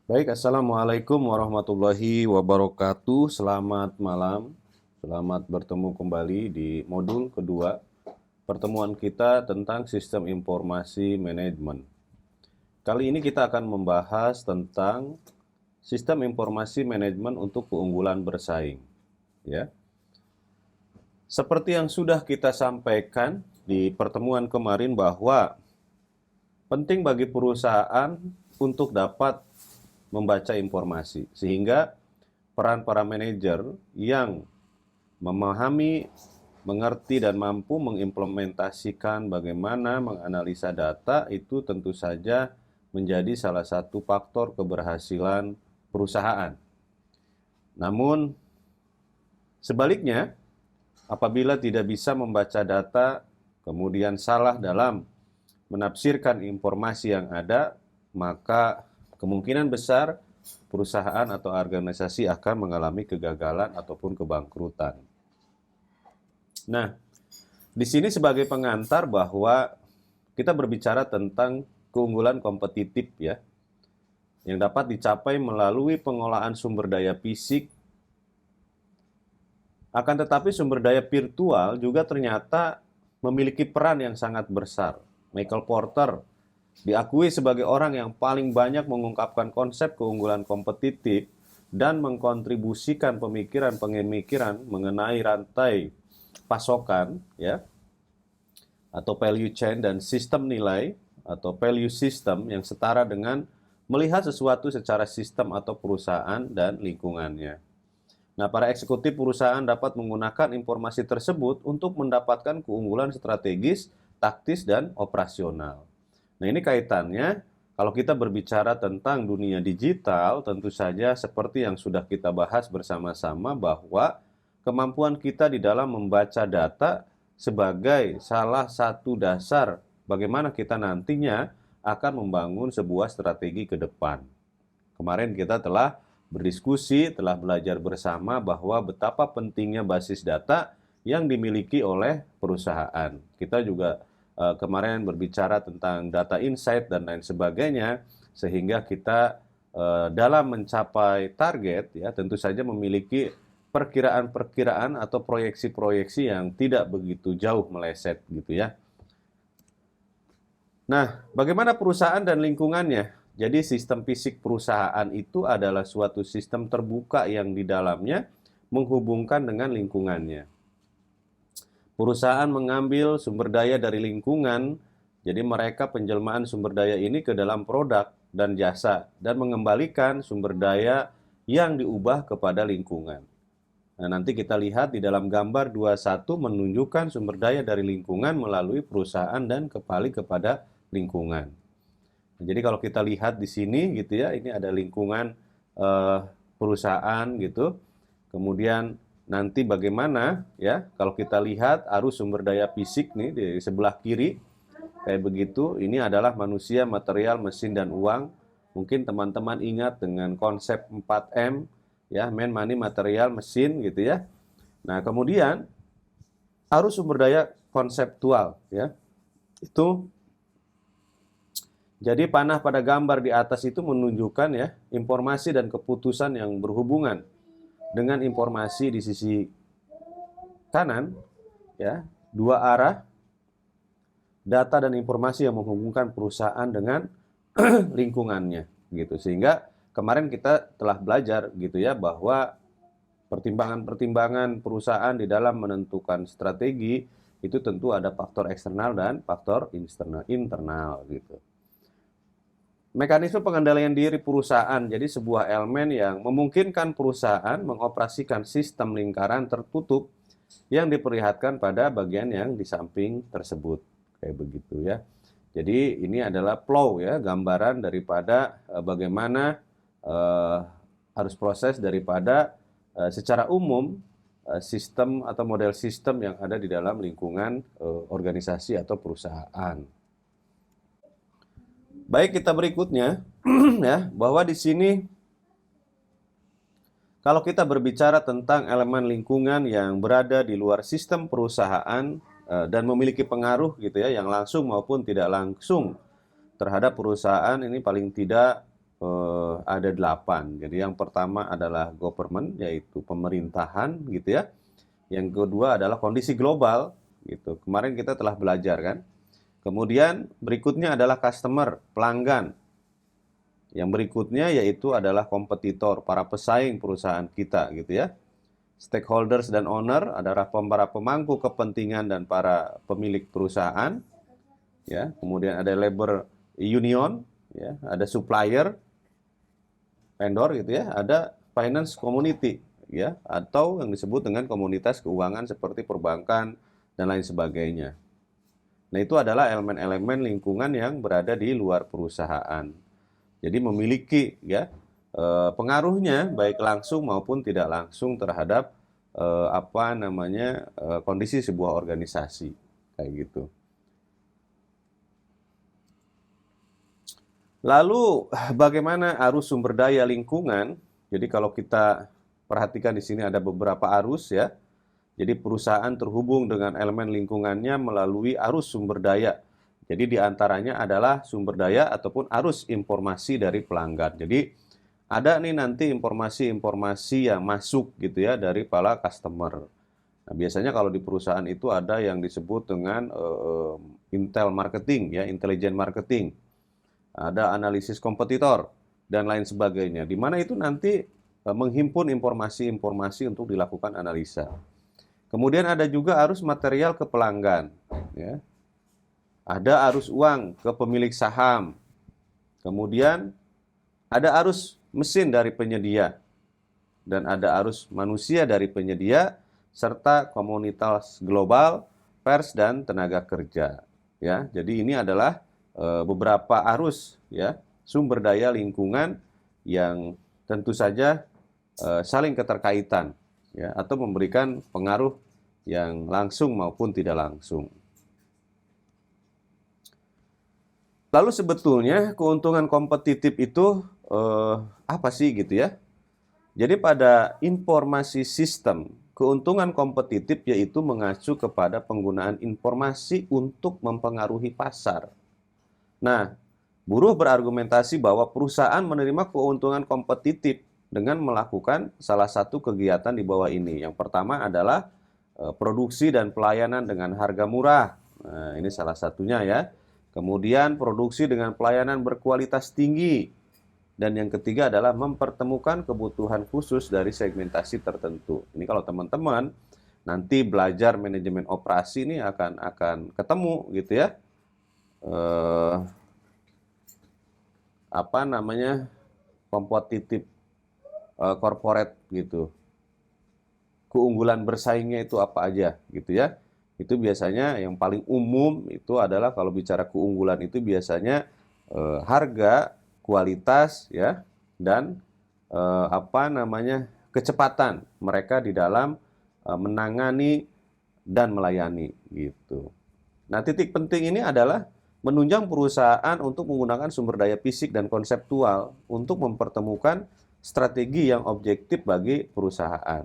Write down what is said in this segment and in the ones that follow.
Baik, Assalamualaikum warahmatullahi wabarakatuh. Selamat malam. Selamat bertemu kembali di modul kedua pertemuan kita tentang sistem informasi manajemen. Kali ini kita akan membahas tentang sistem informasi manajemen untuk keunggulan bersaing. Ya. Seperti yang sudah kita sampaikan di pertemuan kemarin bahwa penting bagi perusahaan untuk dapat membaca informasi, sehingga peran para manajer yang memahami, mengerti, dan mampu mengimplementasikan bagaimana menganalisa data itu tentu saja menjadi salah satu faktor keberhasilan perusahaan. Namun, sebaliknya, apabila tidak bisa membaca data, kemudian salah dalam menafsirkan informasi yang ada, maka kemungkinan besar perusahaan atau organisasi akan mengalami kegagalan ataupun kebangkrutan. Nah, di sini sebagai pengantar bahwa kita berbicara tentang keunggulan kompetitif ya, yang dapat dicapai melalui pengolahan sumber daya fisik. Akan tetapi sumber daya virtual juga ternyata memiliki peran yang sangat besar. Michael Porter diakui sebagai orang yang paling banyak mengungkapkan konsep keunggulan kompetitif dan mengkontribusikan pemikiran mengenai rantai pasokan ya, atau value chain dan sistem nilai atau value system yang setara dengan melihat sesuatu secara sistem atau perusahaan dan lingkungannya. Nah, para eksekutif perusahaan dapat menggunakan informasi tersebut untuk mendapatkan keunggulan strategis, taktis, dan operasional. Nah, ini kaitannya kalau kita berbicara tentang dunia digital, tentu saja seperti yang sudah kita bahas bersama-sama bahwa kemampuan kita di dalam membaca data sebagai salah satu dasar bagaimana kita nantinya akan membangun sebuah strategi ke depan. Kemarin kita telah berdiskusi, telah belajar bersama bahwa betapa pentingnya basis data yang dimiliki oleh perusahaan. Kita juga kemarin berbicara tentang data insight dan lain sebagainya, sehingga kita dalam mencapai target ya tentu saja memiliki perkiraan-perkiraan atau proyeksi-proyeksi yang tidak begitu jauh meleset gitu ya. Nah, bagaimana perusahaan dan lingkungannya? Jadi sistem fisik perusahaan itu adalah suatu sistem terbuka yang di dalamnya menghubungkan dengan lingkungannya. Perusahaan mengambil sumber daya dari lingkungan, jadi mereka penjelmaan sumber daya ini ke dalam produk dan jasa, dan mengembalikan sumber daya yang diubah kepada lingkungan. Nah, nanti kita lihat di dalam gambar 21 menunjukkan sumber daya dari lingkungan melalui perusahaan dan kembali kepada lingkungan. Nah, jadi kalau kita lihat di sini gitu ya, ini ada lingkungan perusahaan gitu. Kemudian nanti bagaimana ya kalau kita lihat arus sumber daya fisik nih di sebelah kiri kayak begitu, ini adalah manusia, material, mesin, dan uang. Mungkin teman-teman ingat dengan konsep 4M ya, man, money, material, mesin gitu ya. Nah, kemudian arus sumber daya konseptual ya. Itu jadi panah pada gambar di atas itu menunjukkan ya informasi dan keputusan yang berhubungan dengan informasi di sisi kanan ya, dua arah data dan informasi yang menghubungkan perusahaan dengan lingkungannya gitu. Sehingga kemarin kita telah belajar gitu ya bahwa pertimbangan-pertimbangan perusahaan di dalam menentukan strategi itu tentu ada faktor eksternal dan faktor internal gitu. Mekanisme pengendalian diri perusahaan, jadi sebuah elemen yang memungkinkan perusahaan mengoperasikan sistem lingkaran tertutup yang diperlihatkan pada bagian yang di samping tersebut. Kayak begitu ya. Jadi ini adalah flow ya, gambaran daripada bagaimana harus proses daripada secara umum sistem atau model sistem yang ada di dalam lingkungan organisasi atau perusahaan. Baik, kita berikutnya ya, bahwa di sini kalau kita berbicara tentang elemen lingkungan yang berada di luar sistem perusahaan dan memiliki pengaruh gitu ya, yang langsung maupun tidak langsung terhadap perusahaan, ini paling tidak ada 8. Jadi yang pertama adalah government, yaitu pemerintahan gitu ya. Yang kedua adalah kondisi global gitu. Kemarin kita telah belajar kan. Kemudian berikutnya adalah customer, pelanggan. Yang berikutnya yaitu adalah kompetitor, para pesaing perusahaan kita gitu ya. Stakeholders dan owner adalah para pemangku kepentingan dan para pemilik perusahaan. Ya, kemudian ada labor union, ya, ada supplier, vendor gitu ya, ada finance community ya, atau yang disebut dengan komunitas keuangan seperti perbankan dan lain sebagainya. Nah, itu adalah elemen-elemen lingkungan yang berada di luar perusahaan. Jadi memiliki ya pengaruhnya baik langsung maupun tidak langsung terhadap kondisi sebuah organisasi kayak gitu. Lalu bagaimana arus sumber daya lingkungan? Jadi kalau kita perhatikan di sini ada beberapa arus ya. Jadi perusahaan terhubung dengan elemen lingkungannya melalui arus sumber daya. Jadi diantaranya adalah sumber daya ataupun arus informasi dari pelanggan. Jadi ada nih nanti informasi-informasi yang masuk gitu ya dari para customer. Nah, biasanya kalau di perusahaan itu ada yang disebut dengan intel marketing ya, intelligent marketing. Ada analisis kompetitor dan lain sebagainya. Di mana itu nanti menghimpun informasi-informasi untuk dilakukan analisa. Kemudian ada juga arus material ke pelanggan ya. Ada arus uang ke pemilik saham. Kemudian ada arus mesin dari penyedia. Dan ada arus manusia dari penyedia, serta komunitas global, pers, dan tenaga kerja. Ya, jadi ini adalah beberapa arus ya, sumber daya lingkungan yang tentu saja saling keterkaitan ya, atau memberikan pengaruh yang langsung maupun tidak langsung. Lalu sebetulnya keuntungan kompetitif itu apa sih gitu ya? Jadi pada informasi sistem, keuntungan kompetitif yaitu mengacu kepada penggunaan informasi untuk mempengaruhi pasar. Nah, buruh berargumentasi bahwa perusahaan menerima keuntungan kompetitif dengan melakukan salah satu kegiatan di bawah ini. Yang pertama adalah produksi dan pelayanan dengan harga murah. Nah, ini salah satunya ya. Kemudian produksi dengan pelayanan berkualitas tinggi. Dan yang ketiga adalah mempertemukan kebutuhan khusus dari segmentasi tertentu. Ini kalau teman-teman nanti belajar manajemen operasi ini akan ketemu gitu ya. Kompetitif corporate gitu. Keunggulan bersaingnya itu apa aja gitu ya. Itu biasanya yang paling umum itu adalah kalau bicara keunggulan itu biasanya harga, kualitas ya, dan kecepatan mereka di dalam menangani dan melayani gitu. Nah, titik penting ini adalah menunjang perusahaan untuk menggunakan sumber daya fisik dan konseptual untuk mempertemukan strategi yang objektif bagi perusahaan.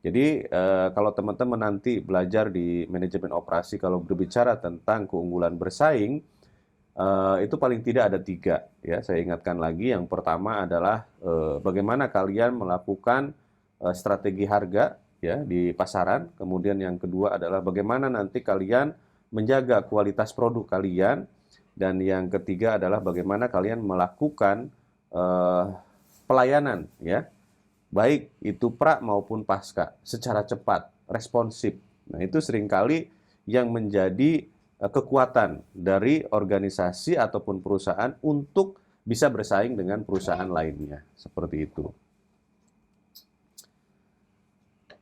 Jadi kalau teman-teman nanti belajar di manajemen operasi, kalau berbicara tentang keunggulan bersaing, itu paling tidak ada 3 ya. Saya ingatkan lagi, yang pertama adalah bagaimana kalian melakukan strategi harga ya di pasaran. Kemudian yang kedua adalah bagaimana nanti kalian menjaga kualitas produk kalian. Dan yang ketiga adalah bagaimana kalian melakukan pelayanan ya, baik itu pra maupun pasca, secara cepat, responsif. Nah, itu seringkali yang menjadi kekuatan dari organisasi ataupun perusahaan untuk bisa bersaing dengan perusahaan lainnya. Seperti itu.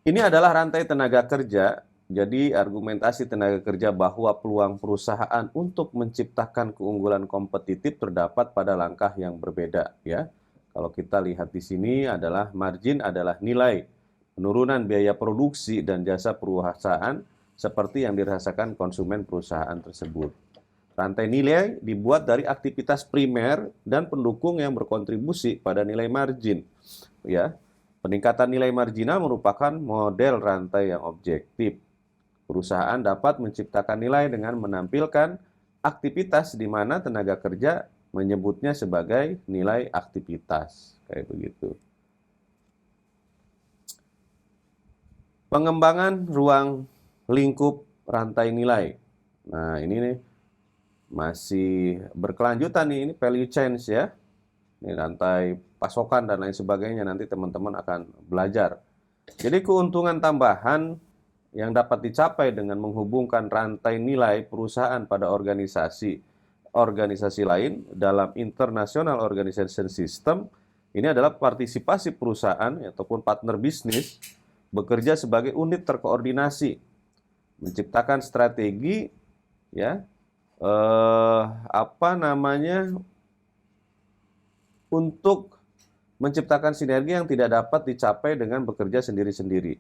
Ini adalah rantai tenaga kerja. Jadi argumentasi tenaga kerja bahwa peluang perusahaan untuk menciptakan keunggulan kompetitif terdapat pada langkah yang berbeda ya. Kalau kita lihat di sini adalah margin adalah nilai penurunan biaya produksi dan jasa perusahaan seperti yang dirasakan konsumen perusahaan tersebut. Rantai nilai dibuat dari aktivitas primer dan pendukung yang berkontribusi pada nilai margin. Ya, peningkatan nilai marginal merupakan model rantai yang objektif. Perusahaan dapat menciptakan nilai dengan menampilkan aktivitas di mana tenaga kerja menyebutnya sebagai nilai aktivitas, kayak begitu. Pengembangan ruang lingkup rantai nilai. Nah, ini nih masih berkelanjutan nih, ini value change ya. Ini rantai pasokan dan lain sebagainya, nanti teman-teman akan belajar. Jadi keuntungan tambahan yang dapat dicapai dengan menghubungkan rantai nilai perusahaan pada organisasi lain dalam International Organization System, ini adalah partisipasi perusahaan ataupun partner bisnis bekerja sebagai unit terkoordinasi, menciptakan strategi ya untuk menciptakan sinergi yang tidak dapat dicapai dengan bekerja sendiri-sendiri.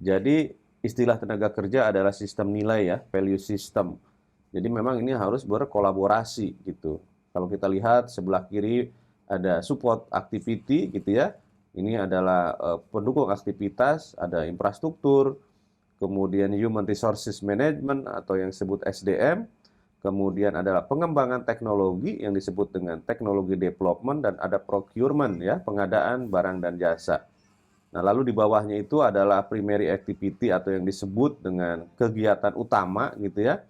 Jadi istilah tenaga kerja adalah sistem nilai ya, value system. Jadi memang ini harus berkolaborasi gitu. Kalau kita lihat sebelah kiri ada support activity gitu ya. Ini adalah pendukung aktivitas, ada infrastruktur, kemudian human resources management atau yang disebut SDM, kemudian adalah pengembangan teknologi yang disebut dengan teknologi development, dan ada procurement ya, pengadaan barang dan jasa. Nah, lalu di bawahnya itu adalah primary activity atau yang disebut dengan kegiatan utama gitu ya.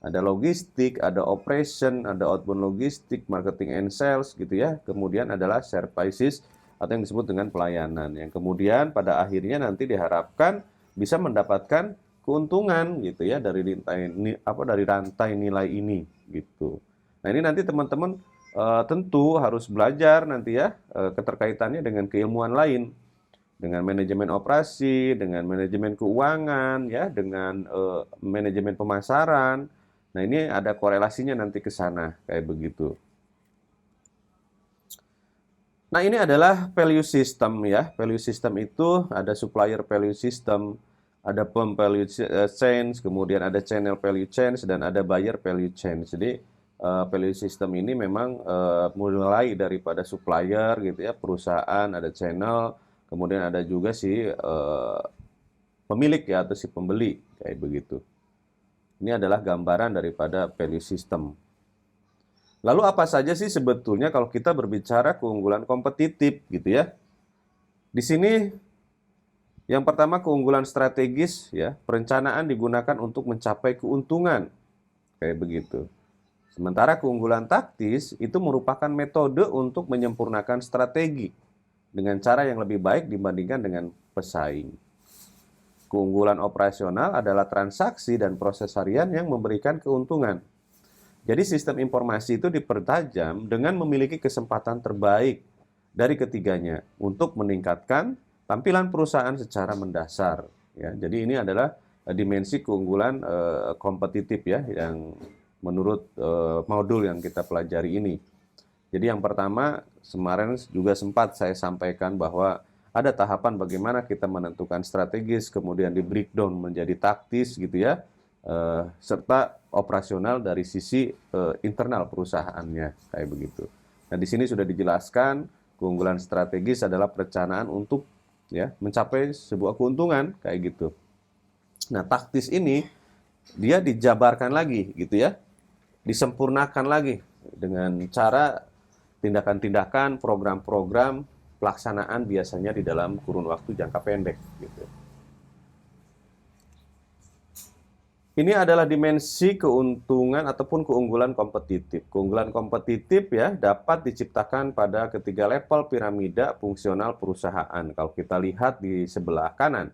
Ada logistik, ada operation, ada outbound logistik, marketing and sales gitu ya. Kemudian adalah services atau yang disebut dengan pelayanan. Yang kemudian pada akhirnya nanti diharapkan bisa mendapatkan keuntungan gitu ya dari rantai nilai ini gitu. Nah, ini nanti teman-teman tentu harus belajar nanti ya keterkaitannya dengan keilmuan lain, dengan manajemen operasi, dengan manajemen keuangan ya, dengan manajemen pemasaran. Nah, ini ada korelasinya nanti ke sana kayak begitu. Nah, ini adalah value system ya. Value system itu ada supplier value system, ada pump value change, kemudian ada channel value change, dan ada buyer value change. Jadi value system ini memang mulai daripada supplier gitu ya, perusahaan, ada channel, kemudian ada juga si pemilik ya atau si pembeli kayak begitu. Ini adalah gambaran daripada value system. Lalu apa saja sih sebetulnya kalau kita berbicara keunggulan kompetitif gitu ya? Di sini yang pertama keunggulan strategis ya, perencanaan digunakan untuk mencapai keuntungan. Kayak begitu. Sementara keunggulan taktis itu merupakan metode untuk menyempurnakan strategi dengan cara yang lebih baik dibandingkan dengan pesaing. Keunggulan operasional adalah transaksi dan proses harian yang memberikan keuntungan. Jadi sistem informasi itu dipertajam dengan memiliki kesempatan terbaik dari ketiganya untuk meningkatkan tampilan perusahaan secara mendasar. Ya, jadi ini adalah dimensi keunggulan kompetitif ya, yang menurut modul yang kita pelajari ini. Jadi yang pertama, kemarin juga sempat saya sampaikan bahwa ada tahapan bagaimana kita menentukan strategis, kemudian di breakdown menjadi taktis gitu ya, serta operasional dari sisi internal perusahaannya kayak begitu. Nah, di sini sudah dijelaskan keunggulan strategis adalah perencanaan untuk ya mencapai sebuah keuntungan kayak gitu. Nah, taktis ini dia dijabarkan lagi gitu ya, disempurnakan lagi dengan cara tindakan-tindakan, program-program pelaksanaan biasanya di dalam kurun waktu jangka pendek gitu. Ini adalah dimensi keuntungan ataupun keunggulan kompetitif. Keunggulan kompetitif ya dapat diciptakan pada ketiga level piramida fungsional perusahaan. Kalau kita lihat di sebelah kanan,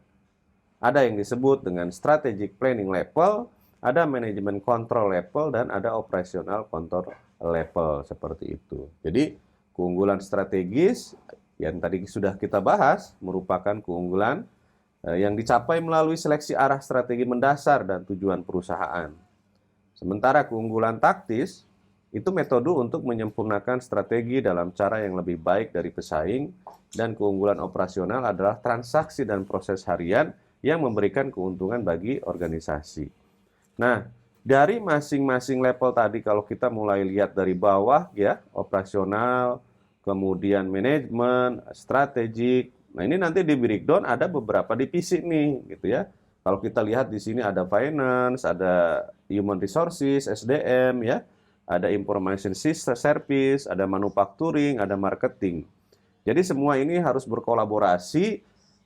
ada yang disebut dengan strategic planning level, ada manajemen control level, dan ada operational control level seperti itu. Jadi keunggulan strategis yang tadi sudah kita bahas merupakan keunggulan yang dicapai melalui seleksi arah strategi mendasar dan tujuan perusahaan. Sementara keunggulan taktis itu metode untuk menyempurnakan strategi dalam cara yang lebih baik dari pesaing, dan keunggulan operasional adalah transaksi dan proses harian yang memberikan keuntungan bagi organisasi. Nah, dari masing-masing level tadi kalau kita mulai lihat dari bawah ya, operasional, kemudian manajemen, strategik. Nah, ini nanti di breakdown ada beberapa divisi nih, gitu ya. Kalau kita lihat di sini ada finance, ada human resources, SDM ya. ada information service, ada manufacturing, ada marketing. Jadi semua ini harus berkolaborasi.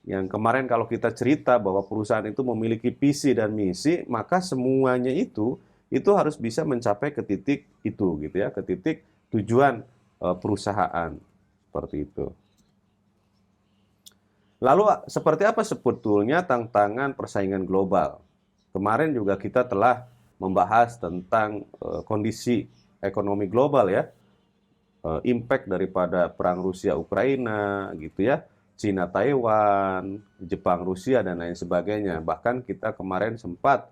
Yang kemarin kalau kita cerita bahwa perusahaan itu memiliki visi dan misi, maka semuanya itu harus bisa mencapai ke titik itu gitu ya, ke titik tujuan perusahaan seperti itu. Lalu seperti apa sebetulnya tantangan persaingan global? Kemarin juga kita telah membahas tentang kondisi ekonomi global ya, impact daripada perang Rusia Ukraina gitu ya, Cina Taiwan, Jepang Rusia dan lain sebagainya. Bahkan kita kemarin sempat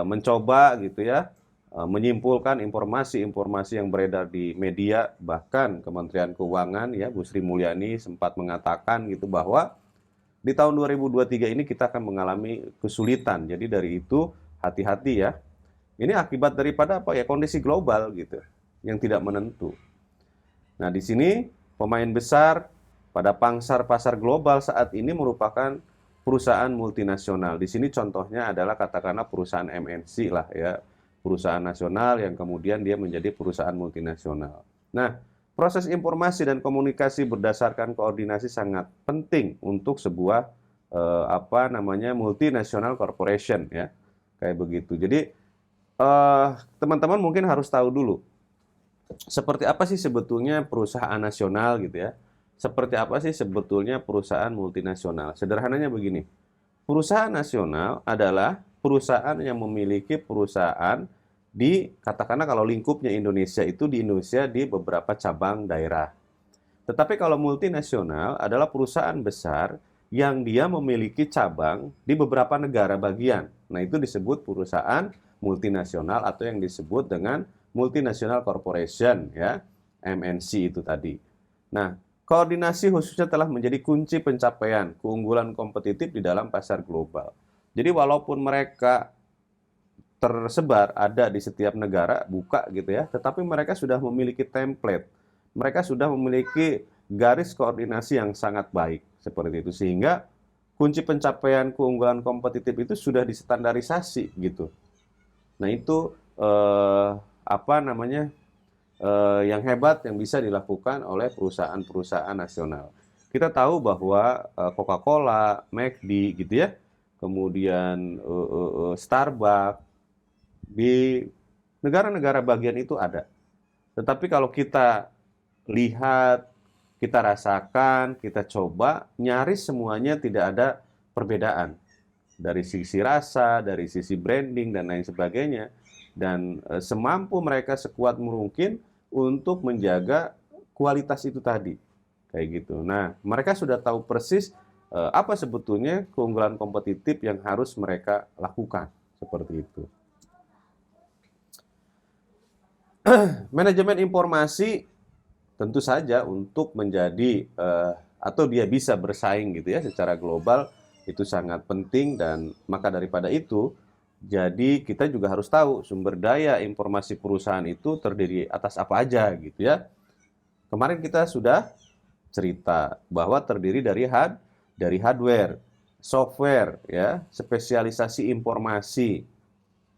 mencoba gitu ya, menyimpulkan informasi-informasi yang beredar di media, bahkan Kementerian Keuangan ya Bu Sri Mulyani sempat mengatakan gitu bahwa di tahun 2023 ini kita akan mengalami kesulitan. Jadi dari itu hati-hati ya. Ini akibat daripada apa ya, kondisi global gitu yang tidak menentu. Nah, di sini pemain besar pada pangsar pasar global saat ini merupakan perusahaan multinasional. Di sini contohnya adalah katakanlah perusahaan MNC lah ya, perusahaan nasional yang kemudian dia menjadi perusahaan multinasional. Nah, proses informasi dan komunikasi berdasarkan koordinasi sangat penting untuk sebuah multinational corporation ya, kayak begitu. Jadi teman-teman mungkin harus tahu dulu seperti apa sih sebetulnya perusahaan nasional gitu ya. Seperti apa sih sebetulnya perusahaan multinasional? Sederhananya begini. Perusahaan nasional adalah perusahaan yang memiliki perusahaan di, katakanlah kalau lingkupnya Indonesia itu di Indonesia di beberapa cabang daerah. Tetapi kalau multinasional adalah perusahaan besar yang dia memiliki cabang di beberapa negara bagian. Nah, itu disebut perusahaan multinasional atau yang disebut dengan multinational corporation ya, MNC itu tadi. Nah, koordinasi khususnya telah menjadi kunci pencapaian keunggulan kompetitif di dalam pasar global. Jadi walaupun mereka tersebar ada di setiap negara, buka gitu ya, tetapi mereka sudah memiliki template. Mereka sudah memiliki garis koordinasi yang sangat baik seperti itu, sehingga kunci pencapaian keunggulan kompetitif itu sudah distandarisasi gitu. Nah, itu yang hebat yang bisa dilakukan oleh perusahaan-perusahaan nasional. Kita tahu bahwa Coca-Cola, McD gitu ya, kemudian Starbucks di negara-negara bagian itu ada. Tetapi kalau kita lihat, kita rasakan, kita coba, nyaris semuanya tidak ada perbedaan. Dari sisi rasa, dari sisi branding, dan lain sebagainya. Dan semampu mereka sekuat mungkin untuk menjaga kualitas itu tadi. Kayak gitu. Nah, mereka sudah tahu persis apa sebetulnya keunggulan kompetitif yang harus mereka lakukan. Seperti itu. Manajemen informasi tentu saja untuk menjadi atau dia bisa bersaing gitu ya secara global itu sangat penting, dan maka daripada itu jadi kita juga harus tahu sumber daya informasi perusahaan itu terdiri atas apa aja gitu ya. Kemarin kita sudah cerita bahwa terdiri dari hardware, software ya, spesialisasi informasi,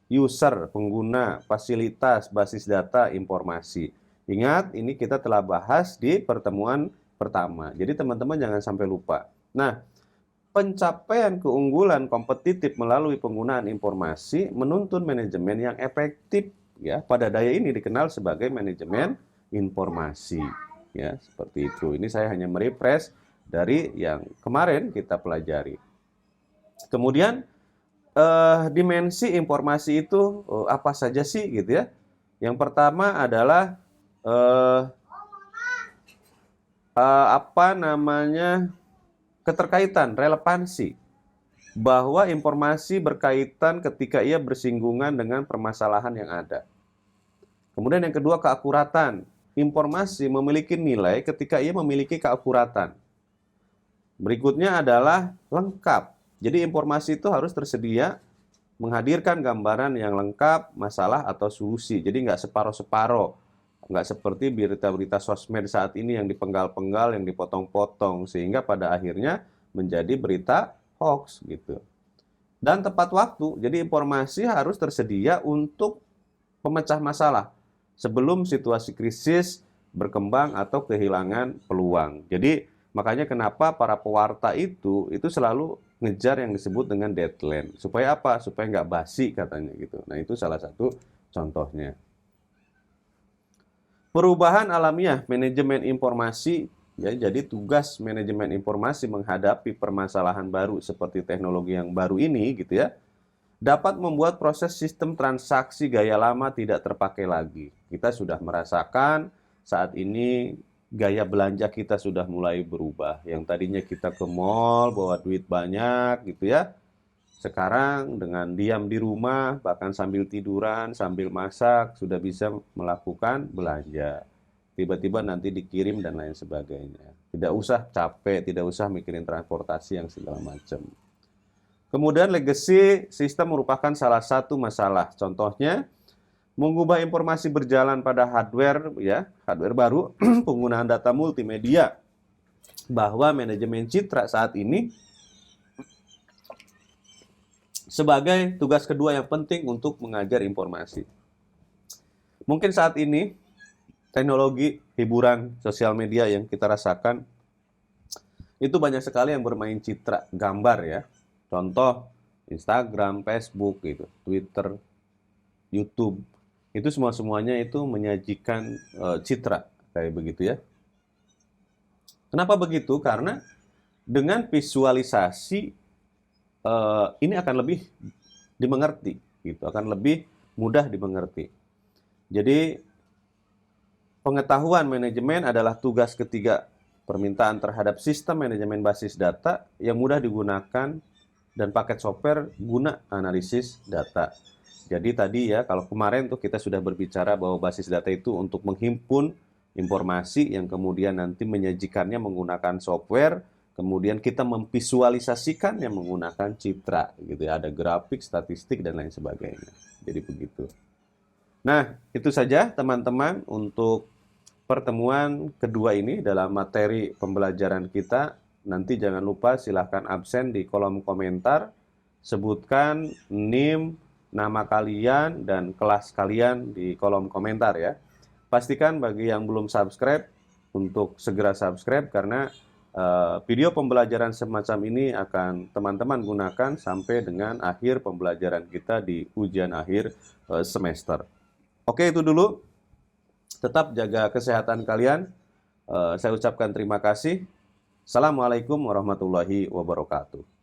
user, pengguna, fasilitas, basis data, informasi. Ingat, ini kita telah bahas di pertemuan pertama. Jadi teman-teman jangan sampai lupa. Nah, pencapaian keunggulan kompetitif melalui penggunaan informasi menuntun manajemen yang efektif ya. Pada daya ini dikenal sebagai manajemen informasi ya, seperti itu. Ini saya hanya merefresh dari yang kemarin kita pelajari. Kemudian dimensi informasi itu apa saja sih gitu ya. Yang pertama adalah keterkaitan, relevansi, bahwa informasi berkaitan ketika ia bersinggungan dengan permasalahan yang ada. Kemudian yang kedua, keakuratan. Informasi memiliki nilai ketika ia memiliki keakuratan. Berikutnya adalah lengkap. Jadi informasi itu harus tersedia menghadirkan gambaran yang lengkap, masalah atau solusi. Jadi nggak separoh-separoh. Nggak seperti berita-berita sosmed saat ini yang dipenggal-penggal, yang dipotong-potong, sehingga pada akhirnya menjadi berita hoax gitu. Dan tepat waktu, jadi informasi harus tersedia untuk pemecah masalah. sebelum situasi krisis berkembang atau kehilangan peluang. Jadi makanya kenapa para pewarta itu selalu ngejar yang disebut dengan deadline. Supaya apa? Supaya nggak basi katanya gitu. Nah itu salah satu contohnya. Perubahan alamiah manajemen informasi, ya, jadi tugas manajemen informasi menghadapi permasalahan baru seperti teknologi yang baru ini gitu ya, dapat membuat proses sistem transaksi gaya lama tidak terpakai lagi. Kita sudah merasakan saat ini gaya belanja kita sudah mulai berubah. Yang tadinya kita ke mall bawa duit banyak gitu ya, sekarang dengan diam di rumah, bahkan sambil tiduran, sambil masak, sudah bisa melakukan belanja. Tiba-tiba nanti dikirim dan lain sebagainya. Tidak usah capek, tidak usah mikirin transportasi yang segala macam. Kemudian legacy sistem merupakan salah satu masalah. Contohnya, mengubah informasi berjalan pada hardware, ya, hardware baru, penggunaan data multimedia, bahwa manajemen citra saat ini sebagai tugas kedua yang penting untuk mengajar informasi. Mungkin saat ini teknologi hiburan sosial media yang kita rasakan itu banyak sekali yang bermain citra gambar ya. Contoh Instagram, Facebook gitu, Twitter, YouTube. Itu semuanya itu menyajikan citra kayak begitu ya. Kenapa begitu? Karena dengan visualisasi ini akan lebih dimengerti, gitu, akan lebih mudah dimengerti. Jadi pengetahuan manajemen adalah tugas ketiga permintaan terhadap sistem manajemen basis data yang mudah digunakan dan paket software guna analisis data. Jadi tadi ya, kalau kemarin tuh kita sudah berbicara bahwa basis data itu untuk menghimpun informasi yang kemudian nanti menyajikannya menggunakan software. Kemudian kita memvisualisasikannya menggunakan citra, gitu ya. Ada grafik, statistik, dan lain sebagainya. Jadi begitu. Nah, itu saja teman-teman untuk pertemuan kedua ini dalam materi pembelajaran kita. Nanti jangan lupa silahkan absen di kolom komentar. Sebutkan NIM, nama kalian, dan kelas kalian di kolom komentar ya. Pastikan bagi yang belum subscribe untuk segera subscribe karena video pembelajaran semacam ini akan teman-teman gunakan sampai dengan akhir pembelajaran kita di ujian akhir semester. Oke, itu dulu. Tetap jaga kesehatan kalian. Saya ucapkan terima kasih. Assalamualaikum warahmatullahi wabarakatuh.